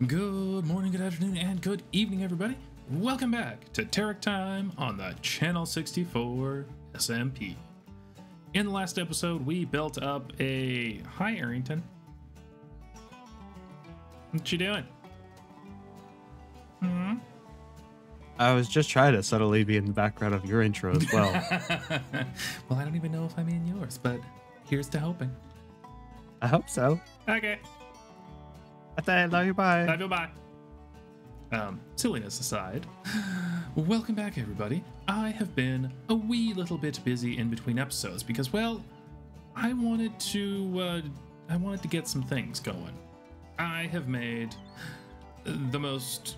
Good morning, good afternoon, and good evening, everybody. Welcome back to TerickTime on the Channel64 SMP. In the last episode, we built up a... Hi, Arrington. What you doing? I was just trying to subtly be in the background of your intro as well. Well, I don't even know if I'm in yours, but here's to hoping. I hope so. Okay. I love you. Bye. Love you, bye. Silliness aside, welcome back, everybody. I have been a wee little bit busy in between episodes because, well, I wanted to get some things going. I have made the most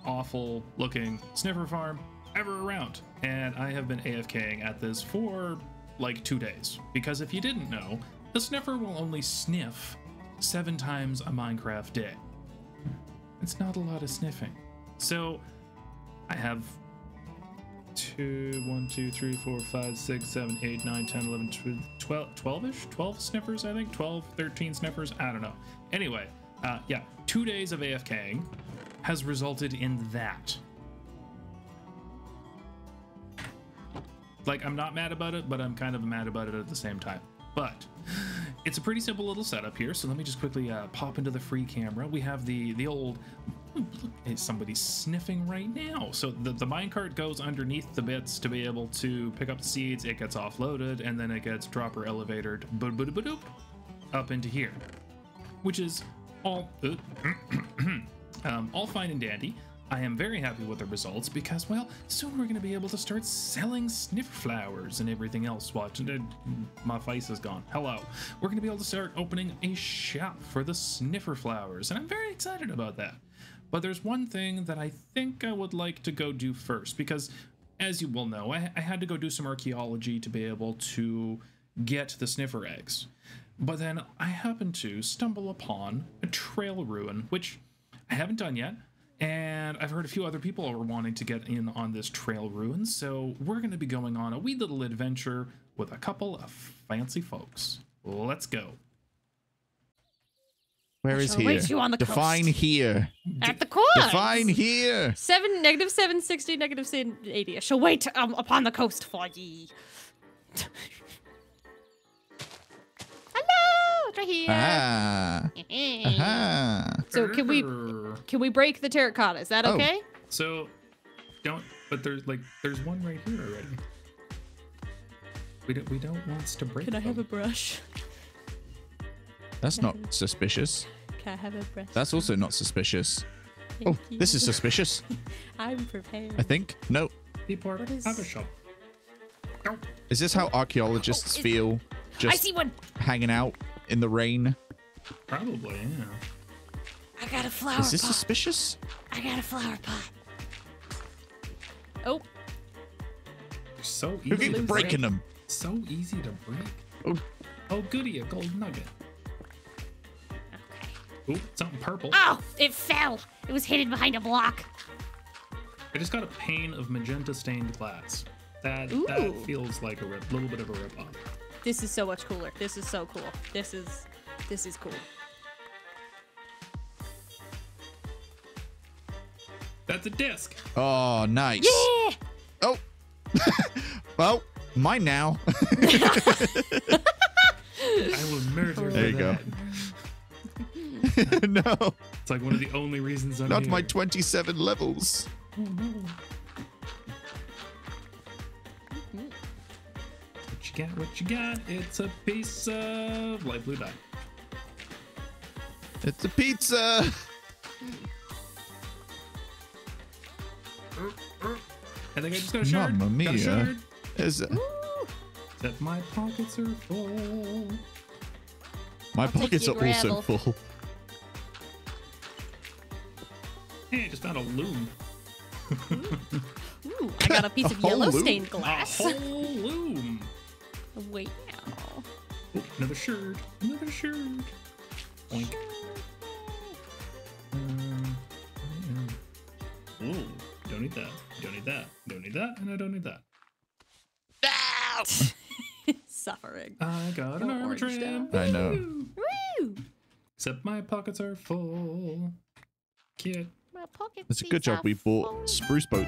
awful looking sniffer farm ever around, and I have been AFKing at this for like 2 days because if you didn't know, the sniffer will only sniff 7 times a Minecraft day. It's not a lot of sniffing. So I have 1, 2, 3, 4, 5, 6, 7, 8, 9, 10, 11, 12-ish? 12 sniffers, I think? 12, 13 sniffers? I don't know. Anyway, yeah, 2 days of AFKing has resulted in that. Like, I'm not mad about it, but I'm kind of mad about it at the same time. But it's a pretty simple little setup here, so let me just quickly pop into the free camera. We have the old... Look, somebody's sniffing right now. So the minecart goes underneath the bits to be able to pick up the seeds. It gets offloaded, and then it gets dropper elevatored up into here, which is all all fine and dandy. I am very happy with the results because, well, soon we're going to be able to start selling sniffer flowers and everything else. What? My face is gone. Hello. We're going to be able to start opening a shop for the sniffer flowers, and I'm very excited about that. But there's one thing that I think I would like to go do first because, as you will know, I had to go do some archaeology to be able to get the sniffer eggs. But then I happened to stumble upon a trail ruin, which I haven't done yet. And I've heard a few other people are wanting to get in on this trail ruin, so we're going to be going on a wee little adventure with a couple of fancy folks. Let's go. Where is here? Wait, you on the Define coast. here. At the coast. Define here. -760, -780. I shall wait upon the coast for ye. Hello, it's right here. Ah. Aha. So can we break the terracotta? Is that Oh. okay? So but there's one right here already. We don't want to break Can I have a them. brush? That's not suspicious. Can I have a brush? That's also not suspicious. Thank Oh, you. this is suspicious. I'm prepared. I think. No. People What is- have a shop. Oh. Is this how archaeologists feel? I Just see one. hanging out in the rain? Probably, yeah. I got a flower Is this pot. suspicious? I got a flower pot. Oh, They're so Who easy. keeps to breaking break. them? So easy to break. Oh. Oh, goody, a gold nugget. okay. Ooh, something purple. Oh, it fell. It was hidden behind a block. I just got a pane of magenta stained glass. That Ooh. feels like a little bit of a rip off. This is so much cooler. This is so cool. This is cool. That's a disc. Oh, nice. Yeah. Oh. Well, mine now. I will murder There you go. that. No. It's like one of the only reasons I'm Not here. my 27 levels. Oh no. What you got? It's a piece of light blue dye. It's a pizza. I think I just got a shard. Mamma Got a mia. shard. Is Except my pockets are full. my take pockets your are also gravel. full. Hey, I just found a loom. Ooh, I got a piece of whole yellow loop? stained A glass. whole loom. Wait. Oh, another shard. Another shard. Oink. Ooh, don't need that. Don't need that. Don't need that. And I don't need that. Suffering. I got an Little armor orange trim. down. I know. Woo! Except my pockets are full. Kid. My pocket It's a good job we bought Spruce Boat.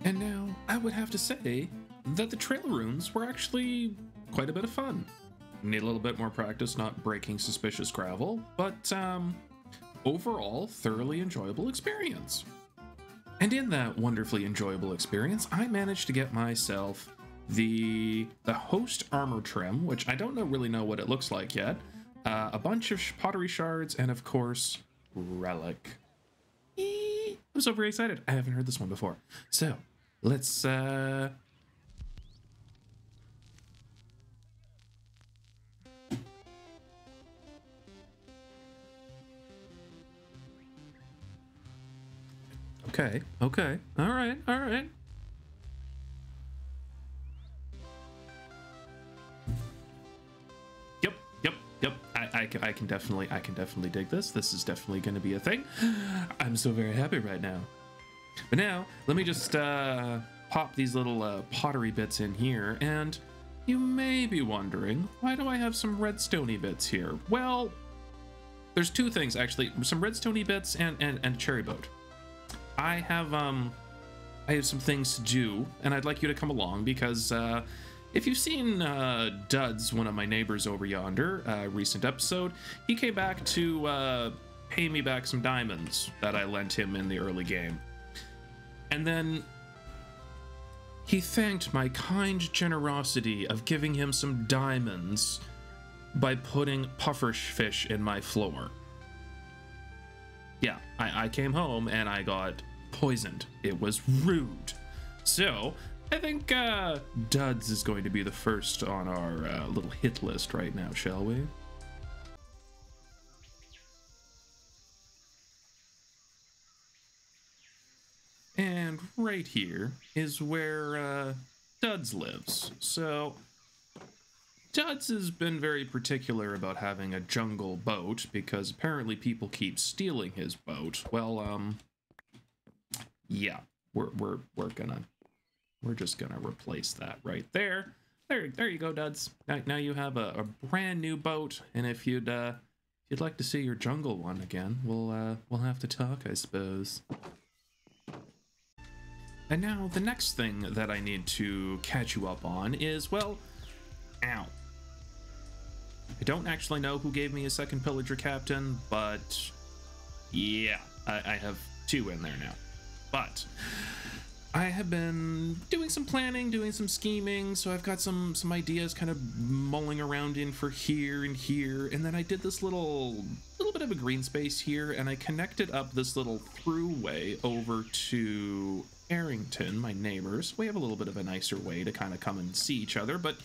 And now, I would have to say that the trail runes were actually quite a bit of fun. Need a little bit more practice not breaking suspicious gravel, but overall, thoroughly enjoyable experience. And in that wonderfully enjoyable experience, I managed to get myself the host armor trim, which I don't really know what it looks like yet, a bunch of pottery shards, and of course, relic. I'm so very excited. I haven't heard this one before. So, let's Okay. All right. Yep. I can definitely dig this. This is definitely going to be a thing. I'm so very happy right now. But now, let me just pop these little pottery bits in here, and you may be wondering, why do I have some redstone-y bits here? Well, there's two things, actually. Some redstone-y bits and cherry boat. I have some things to do, and I'd like you to come along, because if you've seen Duds, one of my neighbors over yonder, recent episode, he came back to pay me back some diamonds that I lent him in the early game. And then he thanked my kind generosity of giving him some diamonds by putting pufferfish in my floor. Yeah, I came home and I got poisoned. It was rude. So, I think Duds is going to be the first on our little hit list right now, shall we? And right here is where Duds lives. So, Duds has been very particular about having a jungle boat because apparently people keep stealing his boat. Well, yeah, we're just gonna replace that right there. There you go, Duds. Now you have a brand new boat, and if you'd like to see your jungle one again, we'll have to talk, I suppose. And now the next thing that I need to catch you up on is, well, ow. I don't actually know who gave me a second pillager captain, but yeah, I have two in there now. But I have been doing some planning, doing some scheming, so I've got some ideas kind of mulling around in for here and here, and then I did this little bit of a green space here, and I connected up this little throughway over to Arrington, my neighbors. We have a little bit of a nicer way to kind of come and see each other, but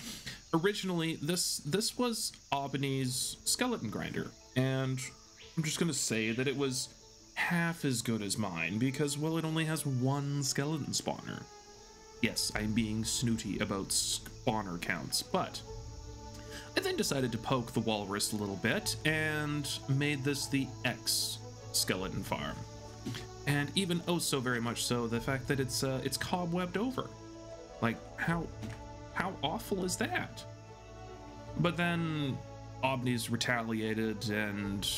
originally this was Albany's skeleton grinder, and I'm just gonna say that it was half as good as mine because, well, it only has one skeleton spawner. Yes, I'm being snooty about spawner counts, but I then decided to poke the walrus a little bit and made this the X skeleton farm. And even oh so very much so the fact that it's cobwebbed over. Like how awful is that? But then Obni's retaliated, and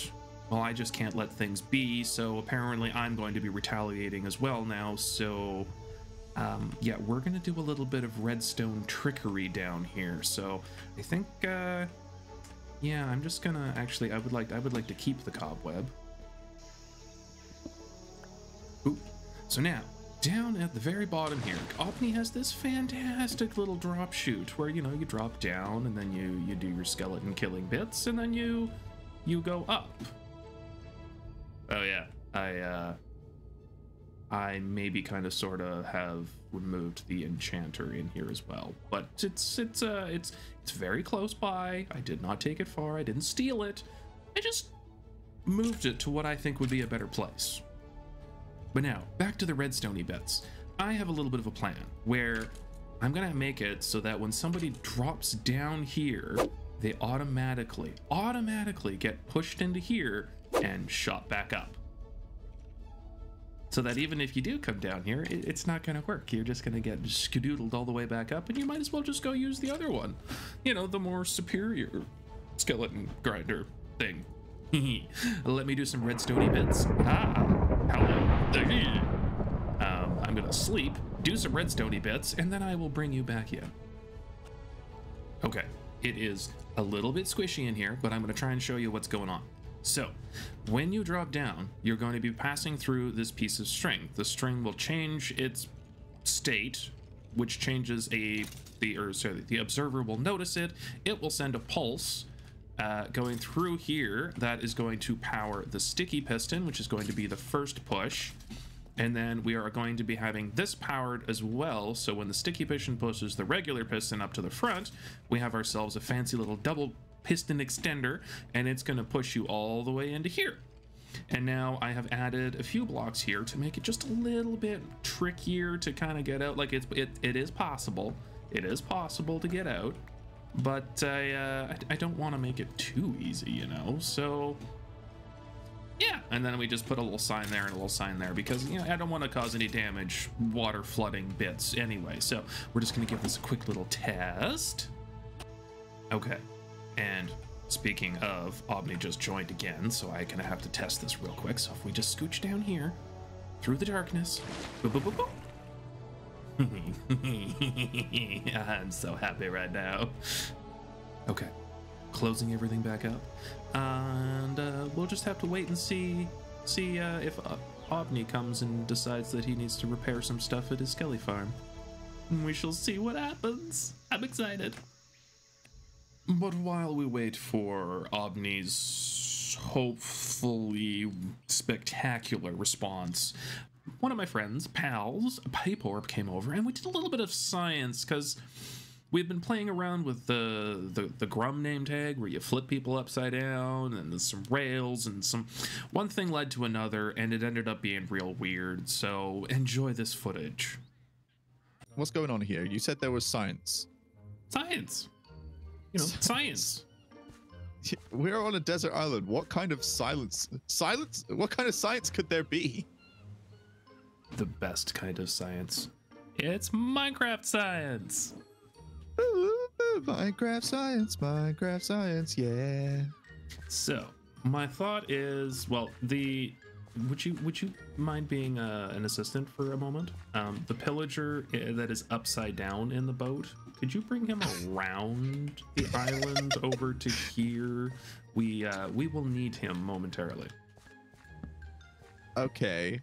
well, I just can't let things be, so apparently I'm going to be retaliating as well now. So yeah, we're gonna do a little bit of redstone trickery down here. So I think yeah, I'm just gonna actually I would like to keep the cobweb. Ooh. So now down at the very bottom here, Obni has this fantastic little drop chute where, you know, you drop down and then you do your skeleton killing bits and then you go up. Oh yeah, I maybe kind of sort of have removed the enchanter in here as well, but it's very close by. I did not take it far. I didn't steal it. I just moved it to what I think would be a better place. But now, back to the redstoney bits. I have a little bit of a plan where I'm gonna make it so that when somebody drops down here, they automatically get pushed into here and shot back up. So that even if you do come down here, it's not gonna work. You're just gonna get skedoodled all the way back up, and you might as well just go use the other one. You know, the more superior skeleton grinder thing. Let me do some redstoney bits. Hello. I'm gonna sleep, do some redstoney bits, and then I will bring you back in. Okay, it is a little bit squishy in here, but I'm gonna try and show you what's going on. So, when you drop down, you're going to be passing through this piece of string. The string will change its state, which changes the observer will notice it. It will send a pulse going through here that is going to power the sticky piston, which is going to be the first push. And then we are going to be having this powered as well. So when the sticky piston pushes the regular piston up to the front, we have ourselves a fancy little double piston extender, and it's going to push you all the way into here. And now I have added a few blocks here to make it just a little bit trickier to kind of get out. Like it is possible. It is possible to get out. But I don't want to make it too easy, you know, so yeah. And then we just put a little sign there and a little sign there because, you know, I don't want to cause any damage water flooding bits anyway. So we're just going to give this a quick little test. Okay. And speaking of, Obni just joined again, so I kind of have to test this real quick. So if we just scooch down here through the darkness, boop, boop, boop, boop. I'm so happy right now. Okay, closing everything back up, and we'll just have to wait and see if Obni comes and decides that he needs to repair some stuff at his skelly farm. We shall see what happens. I'm excited. But while we wait for Obni's hopefully spectacular response, one of my friends, pals, Piporp, came over and we did a little bit of science because we've been playing around with the Grum name tag where you flip people upside down, and there's some rails and one thing led to another, and it ended up being real weird. So enjoy this footage. What's going on here? You said there was science. Science. You know, science. We're on a desert island. What kind of silence? What kind of science could there be? The best kind of science. It's Minecraft science. Ooh, Minecraft science, yeah. So, my thought is, well, would you mind being an assistant for a moment? The pillager that is upside down in the boat, could you bring him around the island over to here? We will need him momentarily. Okay.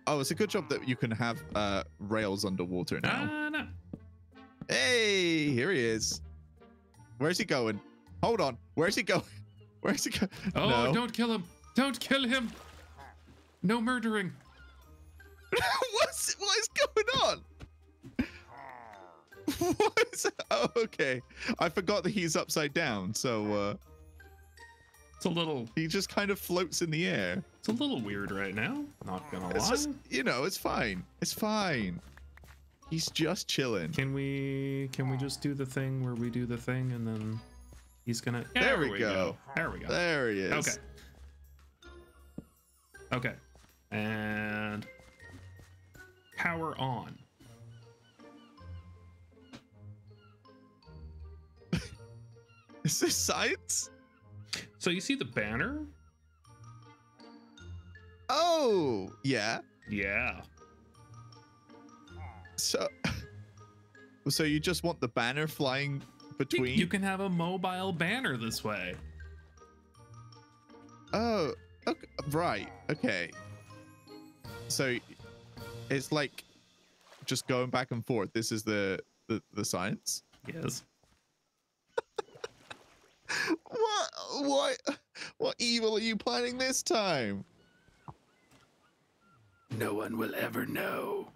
Oh, it's a good job that you can have rails underwater now. No. Hey, here he is. Where's he going? Hold on. Where's he going? Where's he going? Oh, no. Don't kill him. Don't kill him. No murdering. What is going on? Oh, okay. I forgot that he's upside down, so it's a little... He just kind of floats in the air. It's a little weird right now. Not gonna It's lie. just, you know, it's fine. It's fine. He's just chilling. Can we just do the thing where we do the thing and then he's gonna... There we go. There we go. There he is. Okay. Okay. And power on. Is this science? So you see the banner? Oh, yeah. Yeah. So you just want the banner flying between? You can have a mobile banner this way. Oh, okay, right. Okay. So it's like just going back and forth. This is the science. Yes. What evil are you planning this time? No one will ever know.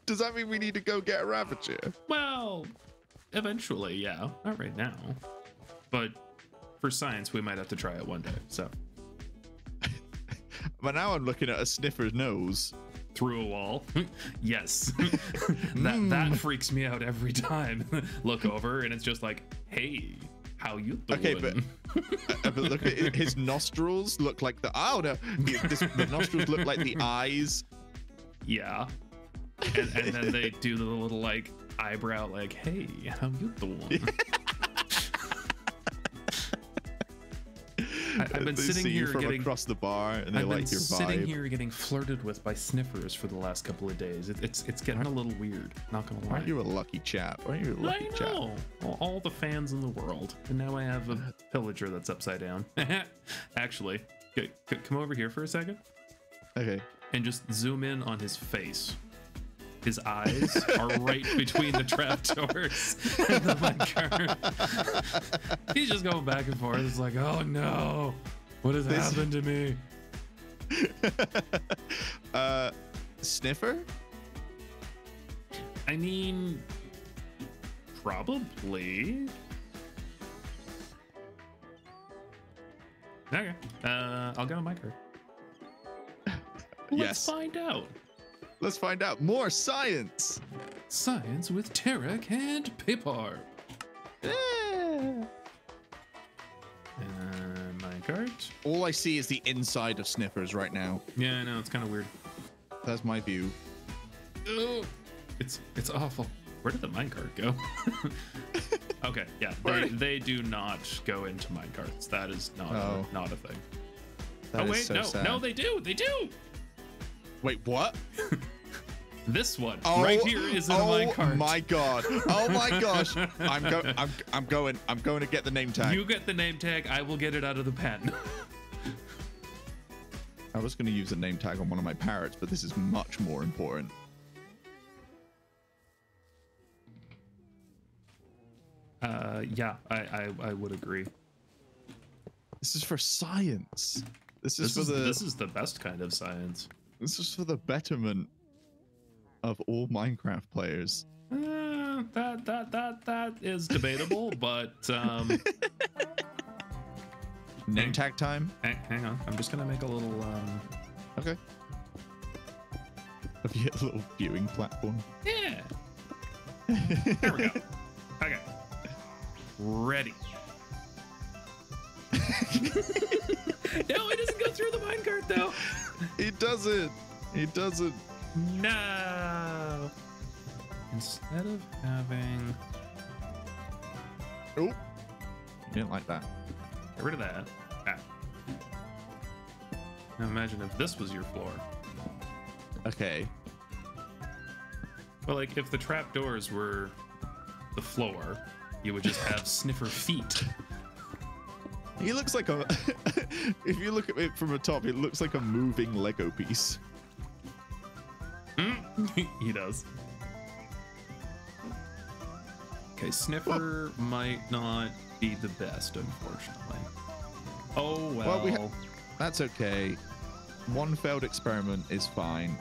Does that mean we need to go get a Ravager? Well, eventually, yeah. Not right now. But for science, we might have to try it one day. So But now I'm looking at a sniffer's nose. through a wall. Yes. that freaks me out every time. Look over and it's just like, hey, how you doing? Okay, but look at his nostrils look like the the nostrils look like the eyes. Yeah. And then they do the little like eyebrow like, hey, how you doing? I've been They sitting see you here from getting across the bar, and they I've been like your sitting vibe. here getting flirted with by sniffers for the last couple of days. It's getting a little weird. Not gonna lie. Aren't you a lucky chap? Aren't you a lucky I chap? know. All the fans in the world, and now I have a pillager that's upside down. Actually, come over here for a second Okay. and just zoom in on his face. His eyes are right between the trapdoors and the minecart. He's just going back and forth. It's like, oh no, what has happened to me? Sniffer? I mean, probably. Okay, I'll get on my card. Let's Yes. find out. Let's find out more science. Science with Terrick and Paper. Yeah. Minecart. All I see is the inside of sniffers right now. Yeah, I know, it's kind of weird. That's my view. Oh, it's awful. Where did the minecart go? Okay, yeah, they do not go into minecarts. That is not not a thing. That Oh is wait, so no, sad. no, they do. Wait, what? This one right here is in a minecart. Oh my god! Oh my gosh! I'm going to get the name tag. You get the name tag. I will get it out of the pen. I was going to use a name tag on one of my parrots, but this is much more important. Yeah, I would agree. This is for science. This is the best kind of science. This is for the betterment of all Minecraft players. That is debatable, but Name tag time. hang on. I'm just gonna make a little Okay. A little viewing platform. yeah. There we go. Okay. Ready. No, it doesn't go through the minecart though. It doesn't. It doesn't. No. Instead of having, Oh. You didn't like that. get rid of that. Ah. Now imagine if this was your floor. Okay. Well, like if the trapdoors were the floor, you would just have sniffer feet. He looks like a. If you look at it from the top, it looks like a moving Lego piece. He does. Okay, sniffer might not be the best, unfortunately. Oh well. Well, that's okay. One failed experiment is fine.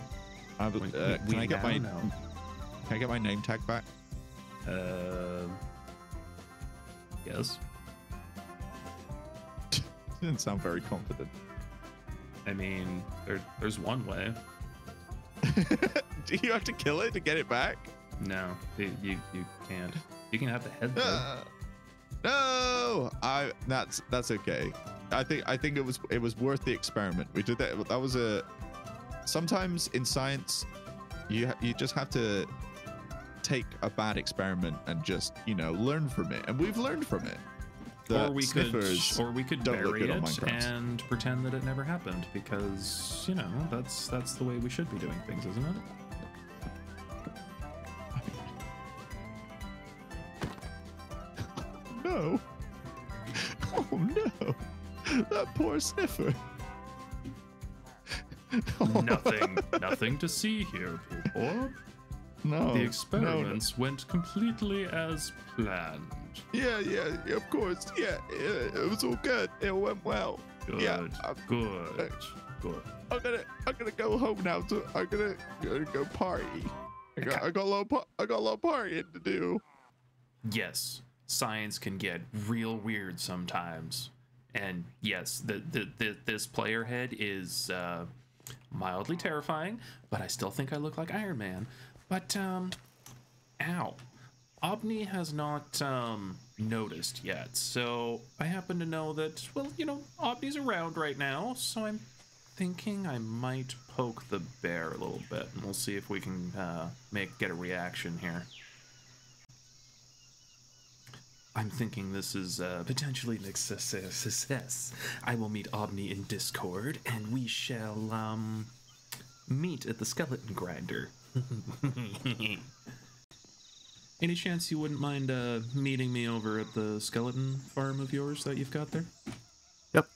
Can I get my name tag back? Yes. Didn't sound very confident. I mean, there's one way. Do you have to kill it to get it back? No, you can't. You can have the head though. No, that's okay. I think it was worth the experiment. We did that. That was a. Sometimes in science, you just have to take a bad experiment and just learn from it, and we've learned from it. Or we could don't look bury good on it Minecraft. and pretend that it never happened, because that's the way we should be doing things, isn't it? No. Oh no. That poor sniffer. Nothing to see here, people. No. The experiments went completely as planned. Yeah, of course. Yeah, it was all good. It went well. Good. Yeah, Good. I'm gonna go home now. I'm gonna go party. I got a little partying to do. Yes, science can get real weird sometimes, and yes, this player head is mildly terrifying, but I still think I look like Iron Man. But ow, Obni has not noticed yet, so I happen to know that, well, Obni's around right now, so I'm thinking I might poke the bear a little bit, and we'll see if we can get a reaction here. I'm thinking this is potentially an success. I will meet Obni in Discord, and we shall meet at the skeleton grinder. Any chance you wouldn't mind meeting me over at the skeleton farm of yours that you've got there? Yep.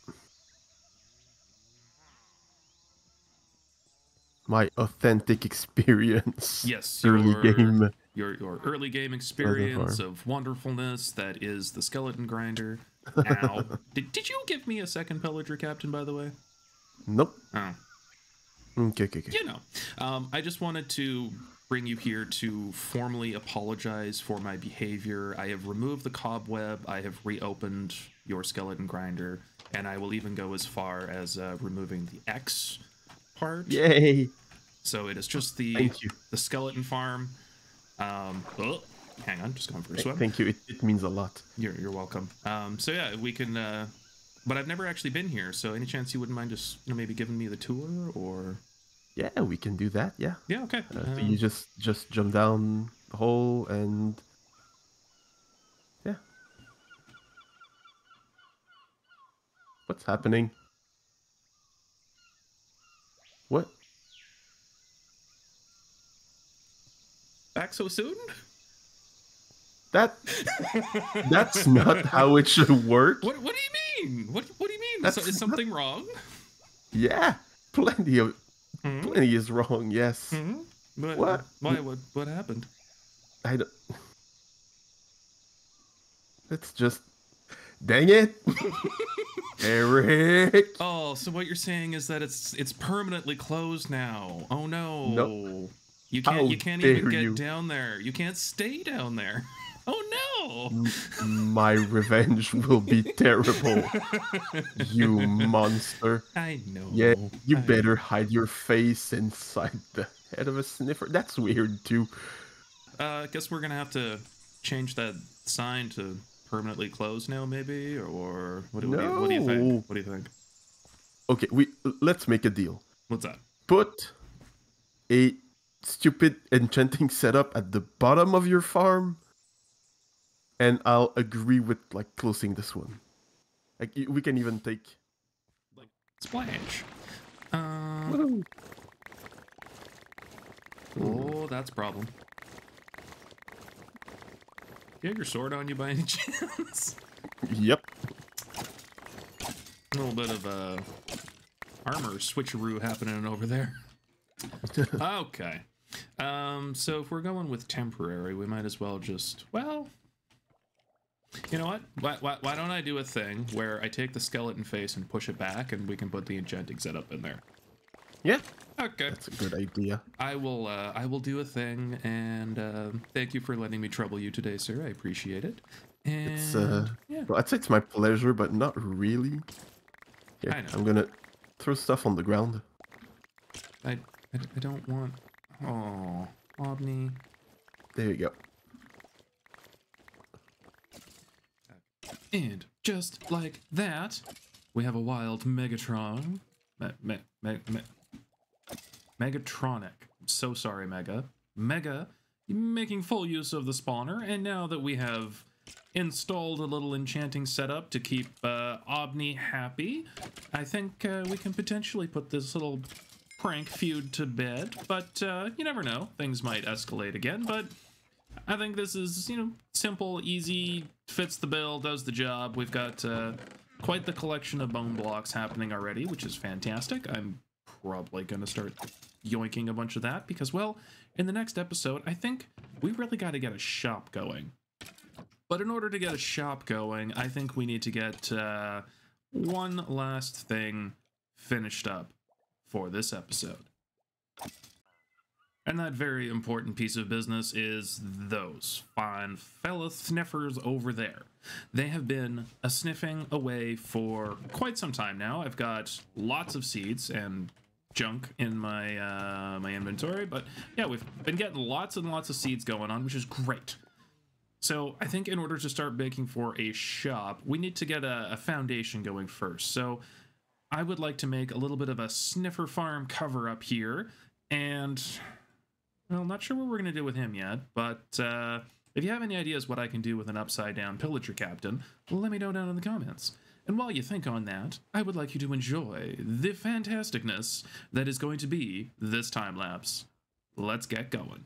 My authentic experience. Yes, Early game. Your early game experience of wonderfulness that is the skeleton grinder. Ow. Did you give me a second pillager, Captain, by the way? Nope. Oh. Okay. I just wanted to bring you here to formally apologize for my behavior. I have removed the cobweb, I have reopened your skeleton grinder, and I will even go as far as removing the X part. Yay! So it is just the Thank you. the skeleton farm. Oh, hang on, just going for a swim. Thank you. It means a lot. You're welcome. So yeah, we can. But I've never actually been here, so any chance you wouldn't mind just maybe giving me the tour, or? Yeah, we can do that. Yeah. Yeah. Okay. So you just jump down the hole and yeah. What's happening? What? Back so soon? That's not how it should work. What do you mean? What do you mean? Is something wrong? Yeah, plenty is wrong. Yes. Mm-hmm. But, What? Why? What happened? I don't. Let's just. Dang it, Eric. Oh, so what you're saying is that it's permanently closed now. Oh no. No. You How can't even dare get you. down there. You can't stay down there. Oh no. My revenge will be terrible. You monster. I know. Yeah, you I- better hide your face inside the head of a sniffer. That's weird too. I guess we're gonna have to change that sign to permanently closed now, maybe, or what do you think? No. What do you think? Okay, let's make a deal. What's that? Put a stupid enchanting setup at the bottom of your farm, and I'll agree with like closing this one. Like we can even take. Like splash. Woohoo. Oh, that's a problem. You have your sword on you by any chance? Yep. A little bit of armor switcheroo happening over there. Okay. So if we're going with temporary, we might as well just, well, you know what? Why don't I do a thing where I take the skeleton face and push it back, and we can put the enchanting setup in there? Yeah. Okay. That's a good idea. I will do a thing, and thank you for letting me trouble you today, sir. I appreciate it. And It's yeah, well, I'd say it's my pleasure, but not really. Here, I know. I'm gonna throw stuff on the ground. I don't want. Oh, Obni. There you go. And just like that, We have a wild Megatron. Megatronic. I'm so sorry, Mega. Mega, making full use of the spawner, and now that we have installed a little enchanting setup to keep Omni happy, I think we can potentially put this little prank feud to bed, but you never know. Things might escalate again, but I think this is, you know, simple, easy, fits the bill, does the job. We've got quite the collection of bone blocks happening already, which is fantastic. I'm probably going to start yoinking a bunch of that because, well, in the next episode, I think we really got to get a shop going. But in order to get a shop going, I think we need to get one last thing finished up for this episode. And that very important piece of business is those fine fella sniffers over there. They have been sniffing away for quite some time now. I've got lots of seeds and junk in my my inventory, but yeah, we've been getting lots and lots of seeds going on, which is great. So I think in order to start making for a shop, we need to get a foundation going first. So I would like to make a little bit of a sniffer farm cover up here, and well, not sure what we're going to do with him yet, but if you have any ideas what I can do with an upside-down pillager captain, let me know down in the comments. And while you think on that, I would like you to enjoy the fantasticness that is going to be this time-lapse. Let's get going.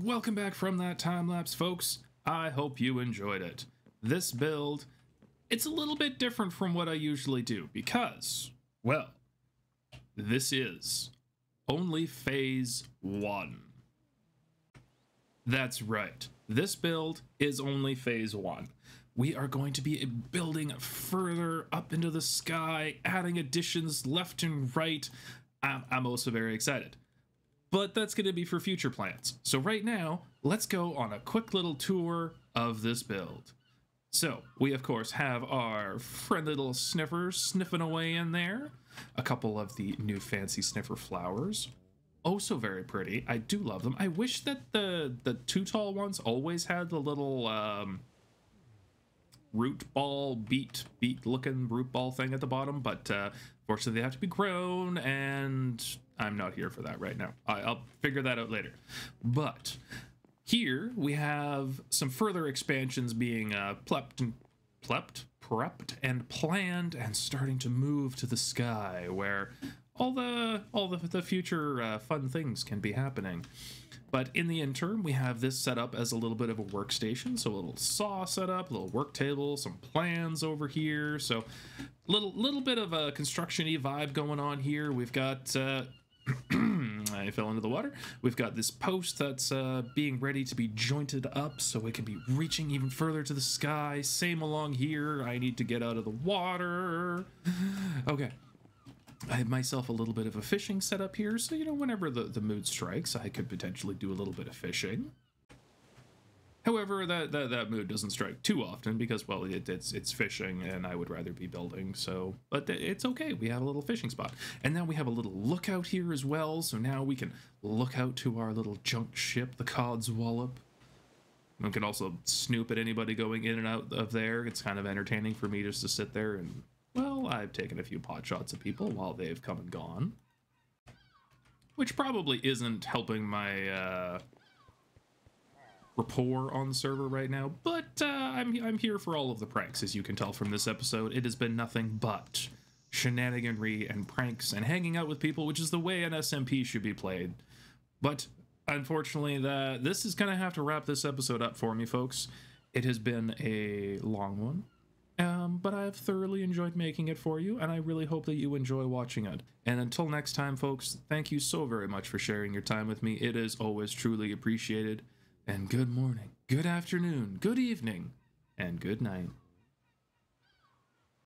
Welcome back from that time-lapse, folks. I hope you enjoyed it. This build, it's a little bit different from what I usually do because, well, this is only phase 1. That's right. This build is only phase 1. We are going to be building further up into the sky, adding additions left and right. I'm also very excited. But that's going to be for future plans. So right now, let's go on a quick little tour of this build. So, we of course have our friendly little sniffers sniffing away in there. A couple of the new fancy sniffer flowers. Oh, so very pretty. I do love them. I wish that the two tall ones always had the little root ball beet looking root ball thing at the bottom, but fortunately they have to be grown, and I'm not here for that right now. I'll figure that out later. But here we have some further expansions being prepped and planned and starting to move to the sky, where all the future fun things can be happening. But in the interim, we have this set up as a little bit of a workstation. So a little saw set up, a little work table, some plans over here. So little bit of a construction-y vibe going on here. We've got I fell into the water. We've got this post that's being ready to be jointed up so it can be reaching even further to the sky. Same along here. I need to get out of the water. Okay. I have myself a little bit of a fishing setup here, so, you know, whenever the mood strikes, I could potentially do a little bit of fishing. However, that mood doesn't strike too often because, well, it's fishing, and I would rather be building, so... But it's okay, we have a little fishing spot. And now we have a little lookout here as well, so now we can look out to our little junk ship, the Codswallop. We can also snoop at anybody going in and out of there. It's kind of entertaining for me just to sit there and... Well, I've taken a few pot shots at people while they've come and gone. Which probably isn't helping my rapport on the server right now, but I'm here for all of the pranks, as you can tell from this episode. It has been nothing but shenaniganry and pranks and hanging out with people, which is the way an SMP should be played. But unfortunately, this is going to have to wrap this episode up for me, folks. It has been a long one. But I've thoroughly enjoyed making it for you, and I really hope that you enjoy watching it. And until next time, folks, thank you so very much for sharing your time with me. It is always truly appreciated. And good morning, good afternoon, good evening, and good night.